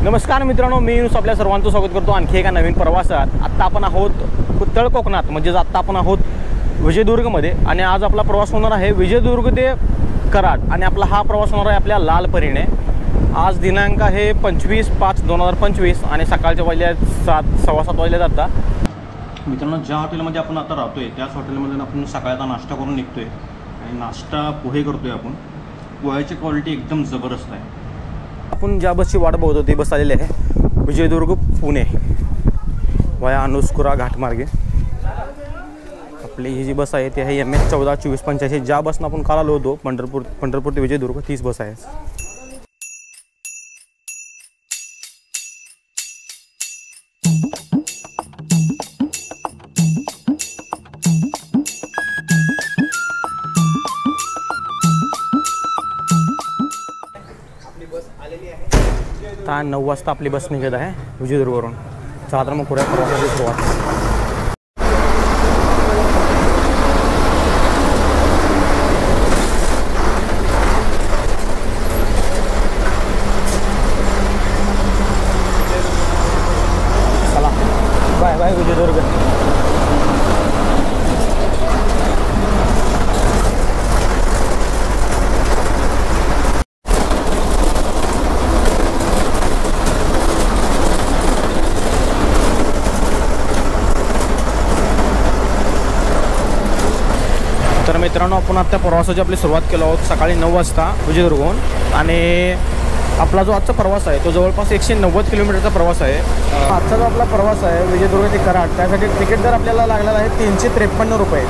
नमस्कार मित्रांनो, मी आपल्या सर्वांचं स्वागत करतो आणखी एका नवीन प्रवासात। आत्ता आपण आहोत उत्तर कोकणात, म्हणजे आत्ता आपण आहोत विजयदुर्गमध्ये आणि आज आपला प्रवास होणार आहे विजयदुर्ग ते कराड आणि आपला हा प्रवास होणार आहे आपल्या लालपरीने। आज दिनांक आहे 25/5/2025 आणि सकाळच्या वाजल्या 7:15 वाजले जातात। मित्रांनो, ज्या हॉटेलमध्ये आपण आता राहतोय त्याच हॉटेलमध्ये आपण सकाळचा नाश्ता करून निघतोय आणि नाश्ता पोहे करतोय आपण। पोह्याची क्वालिटी एकदम जबरदस्त आहे। आपण ज्या बसची वाट बघत होतो ती बस आलेली आहे विजयदुर्ग पुणे वाया अनुस्कुरा घाटमार्गे। आपली ही जी बस आहे ती आहे MS 142485। ज्या बसनं आपण काल आलो होतो पंढरपूर ते विजयदुर्ग तीच बस आहे। आता 9 वाजता आपली बस निघत आहे विजयदुर्गवरून। चला तर मग पुढे प्रवासाची सुरुवात। चला, बाय बाय विजयदुर्ग। तर मित्रांनो, आपण आता प्रवासाची आपली सुरुवात केली आहोत सकाळी 9 वाजता विजयदुर्गहून आणि आपला जो आजचा प्रवास आहे तो जवळपास 190 किलोमीटरचा प्रवास आहे। आजचा जो आपला प्रवास आहे विजयदुर्ग ते कराड त्यासाठी तिकीट दर आपल्याला लागलेला आहे 353 रुपये।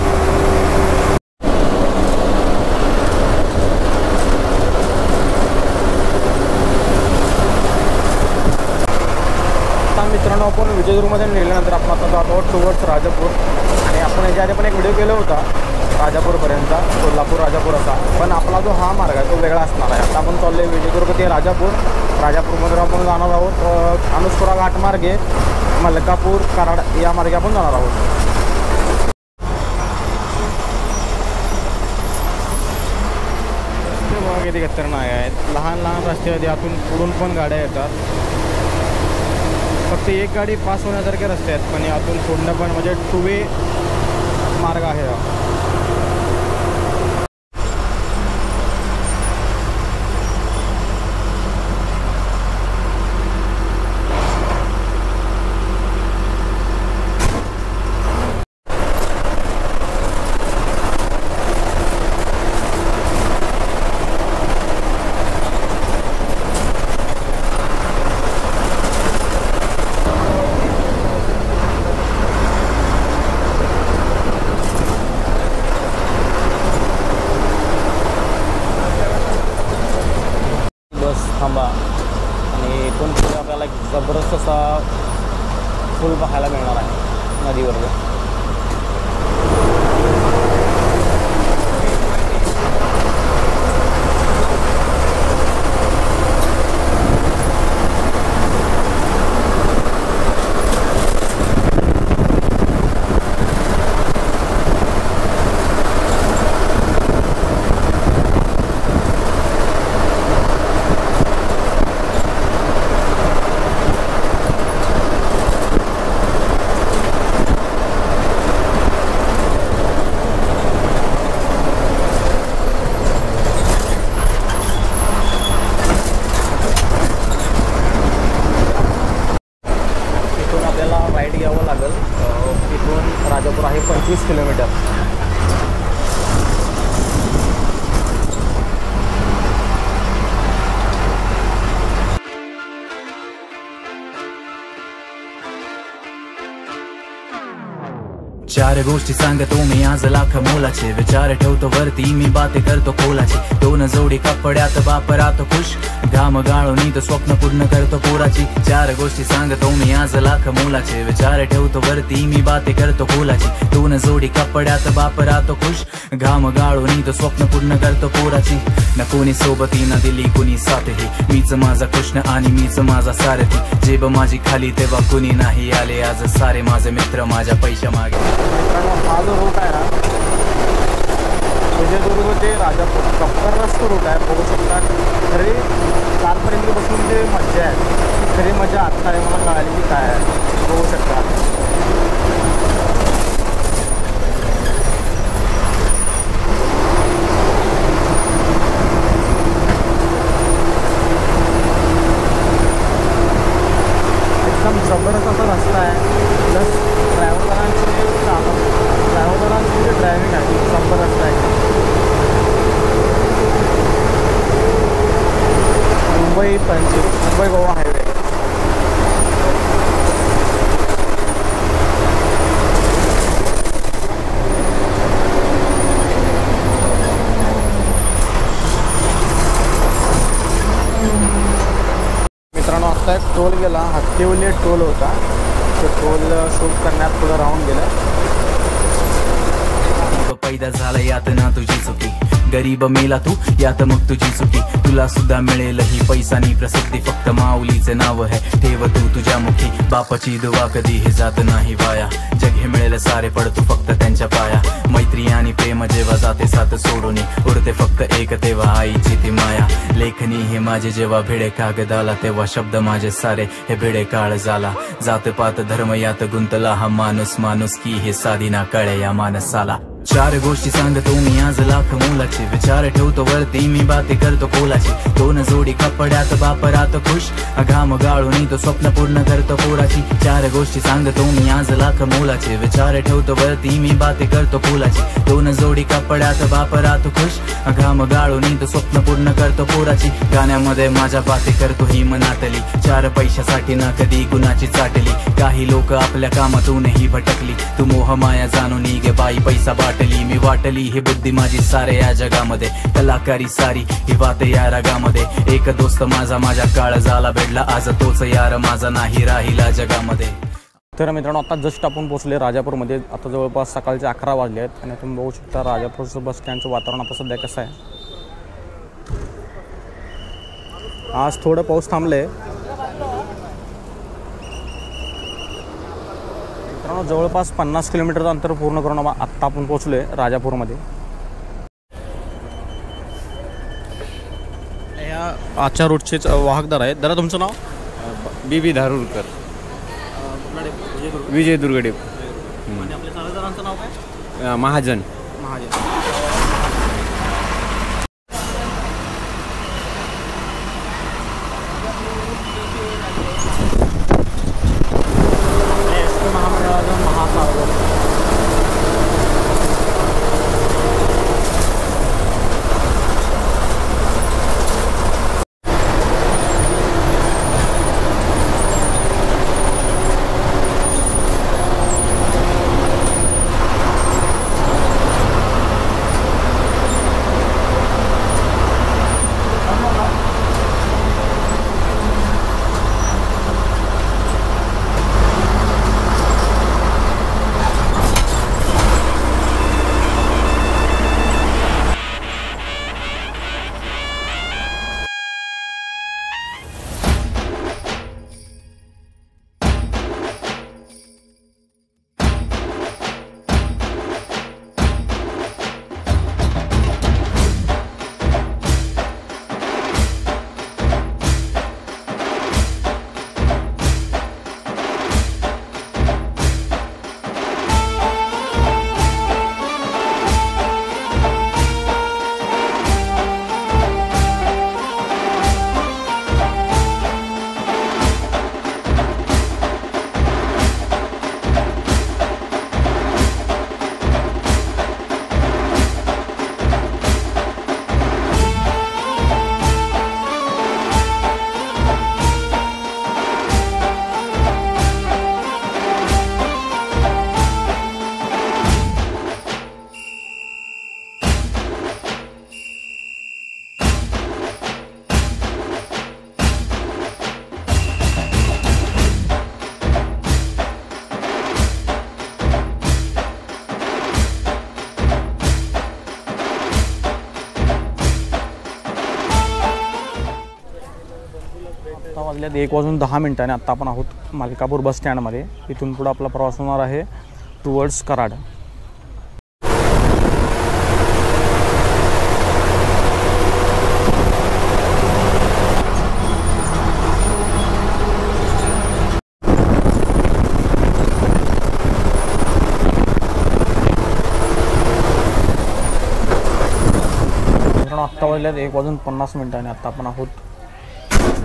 आता मित्रांनो, आपण विजयदुर्गमध्ये निघाल्यानंतर आपण आता जातो आहोत टुवर्ड्स राजापूर आणि आपण याच्या आधी पण एक व्हिडिओ केला होता राजापूरपर्यंत, कोल्हापूर राजापूर असा, पण आपला जो हा मार्ग आहे तो वेगळा असणार आहे। आता आपण चाललो आहे विजयदुर्ग ते राजापूरमध्ये आपण जाणार आहोत अनुस्कुरा घाटमार्गे मलकापूर कराड या मार्गे आपण जाणार आहोत। रस्ते बघा किती खतरनाक आहेत, लहान लहान रस्ते आहेत, यातून पुढून पण गाड्या येतात। फक्त एक गाडी पास होण्यासारखे रस्ते आहेत, पण यातून पुढणं पण म्हणजे 2 वे मार्ग आहे। थांबा आणि इथून पुढे आपल्याला एक जबरदस्त असा पूल पाहायला मिळणार आहे नदीवर। राईट घ्यावं लागेल, इथून राजापूर आहे 25 किलोमीटर। चार गोष्टी सांगतो मी आज लाख मोलाचे, विचार ठेवतो वरती मी बाते करतो खोलाची। 2 जोडी कपड्यात बाप राहतो खुश, घाम गाळून तो स्वप्न पूर्ण करतो पोराची। 4 गोष्टी सांगतो मी आज लाख मोलाचे, विचार ठेवतो वरती मी बाते करतो खोलाची। 2 जोडी कपड्यात बाप राहतो खुश, घाम गाळून तो स्वप्न पूर्ण करतो पोराची। न कोणी सोबती न दिली कोणी साथही, मीच माझा कृष्ण आणि मीच माझा सारथी। जेब माझी खाली तेव्हा कोणी नाही आले, आज सारे माझे मित्र माझ्या पैशा मागे। हा जो रूट आहे ना विजयदुर्ग ते राजापूर कप्पररस्त रूट आहे, बघू शकता. खरी कालपर्यंत बसून जे मजा आहे, खरी मजा आत्ता आहे मला कळाली की काय आहे, बघू शकता. एकदम जबरदस्त असा रस्ता आहे. प्लस ड्रायव्हरांची जे ड्रायव्हिंग आहे जबरदस्त आहे. मुंबई गोवा हायवे. मित्रांनो, आता एक टोल गेला, हत्तीवली टोल होता. तो टोल शूट करण्यात थोडं राहून गेलं. पैदा झाला यात ना तुझी चुकी, गरीब मेला तू यात मग तुझी चुकी. तुला सुद्धा मिळेल ही पैसानी प्रसिद्धी, फक्त माऊलीचे नाव है ठेव तू तुझ्या मुखी. बापाची दुवा कधी हे जात नाही वाया, जग हे मिळेल सारे पडतो फक्त त्यांच्या पाया. मैत्री आणि प्रेम जेव्हा जाते साथ सोडून, उरते फक्त एक तेव्हा आईची ती माया. लेखनी हे माझे जेव्हा भिडे कागदाला, तेव्हा शब्द माझे सारे हे भिडे काळ झाला. जात पात धर्म यात गुंतला हा माणूस, माणूस की हे साधी ना कळे या माणसाला. चार गोष्टी सांगतो मी आज लाख मोलाची, विचार ठेवतो वरती मी बाते करतो कोलाची. दोन जोडी कपड्यात बाप राहतो खुश, घाम गाळून तो स्वप्न पूर्ण करतो पोराची. चार गोष्टी सांगतो मी आज लाख मोलाची, विचार ठेवतो वरती मी बाते करतो कोलाची. दोन जोडी कपड्यात बाप राहतो खुश, घाम गाळून तो स्वप्न पूर्ण करतो पोराची. गाण्यामध्ये माझ्या बाते करतो ही मनातली, चार पैशासाठी ना कधी कुणाची चाटली. काही लोक आपल्या कामातूनही भटकली, तू मोह माया जाणून गे बाई पैसा वाटली. मी वाटली ही बुद्धी माझी सारे या जगामध्ये, कलाकारी सारी ही वाट या रागामध्ये. एक दोस्त माझा माझ्या काळ झाला भेटला, आज तोच यार माझा नाही राहिला जगामध्ये. तर मित्रांनो, आता जस्ट आपण पोहोचले राजापूरमध्ये. आता जवळपास सकाळचे 11 वाजले आहेत आणि तुम्ही बघू शकता राजापूरचं बस स्टँडचं वातावरण आता सध्या कसं आहे. आज थोडं पाऊस थांबले. मित्रांनो, जवळपास 50 किलोमीटरचं अंतर पूर्ण करून आत्ता आपण पोहोचलो आहे राजापूरमध्ये. या आजच्या रूटचेच वाहकदार आहेत. दादा, तुमचं नाव? बीबी धारूरकर, विजय दुर्गडे. आणि आपल्या चालकदारांचं नाव काय? महाजन. वाजल्यात 1:10 आणि आत्ता आपण आहोत मालकापूर बस स्टँडमध्ये. इथून पुढे आपला प्रवास होणार आहे टुवर्ड्स कराड. आत्ता वाजल्यात 1:50 आणि आत्ता आपण आहोत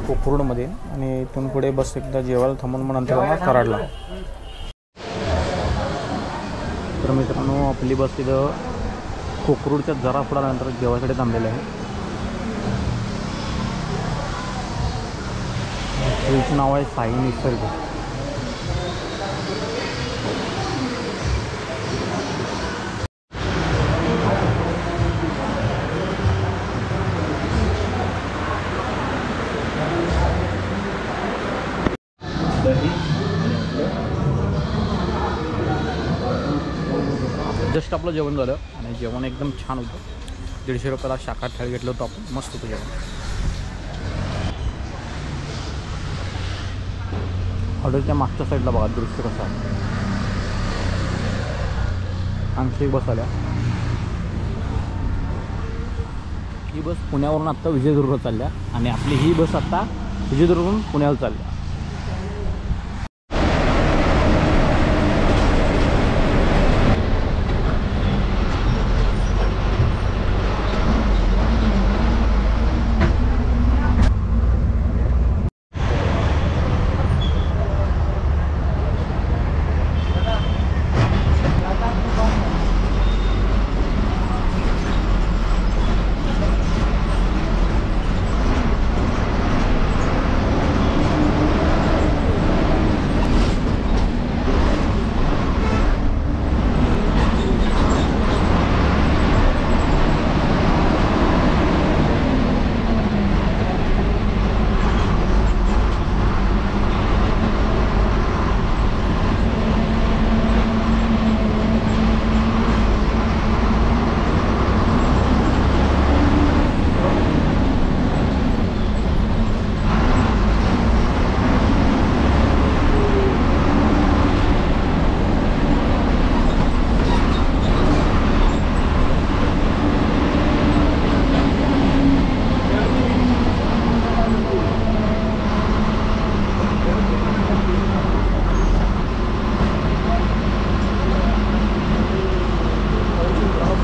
कोकरूडमध्ये आणि इथून पुढे बस एकदा जेवायला थांबून मग नंतर कराडला. तर मित्रांनो आपली बस तिथं कोकरूडच्या जरा पुढानंतर जेवायसाठी थांबलेलं आहे. तिचं नाव आहे साई निसर्ग. जस्ट आपलं जेवण झालं आणि जेवण एकदम छान होतं. 150 रुपयाला शाकाहारी थाळी घेतलं होतं आपण. मस्त होतं जेवण. हॉटेलच्या मागच्या साईडला बघा दृश्य कसं आहे. आणखी एक बस आल्या. ही बस पुण्यावरून आत्ता विजयदुर्ग चालल्या आणि आपली ही बस आत्ता विजयदुर्गवरून पुण्याला चालल्या.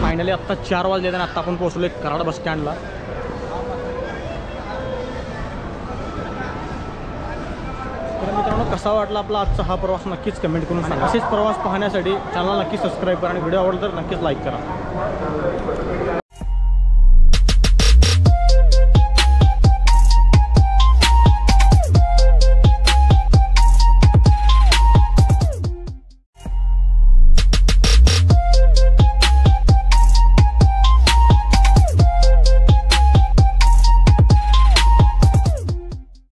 फायनली आत्ता 4 वाजले आणि आत्ता आपण पोहोचलो आहे कराड बस स्टँडला. तर मित्रांनो कसा वाटला आपला आजचा हा प्रवास नक्कीच कमेंट करून सांगा. असेच प्रवास पाहण्यासाठी चॅनलला नक्की सबस्क्राईब करा आणि व्हिडिओ आवडला तर नक्कीच लाईक करा.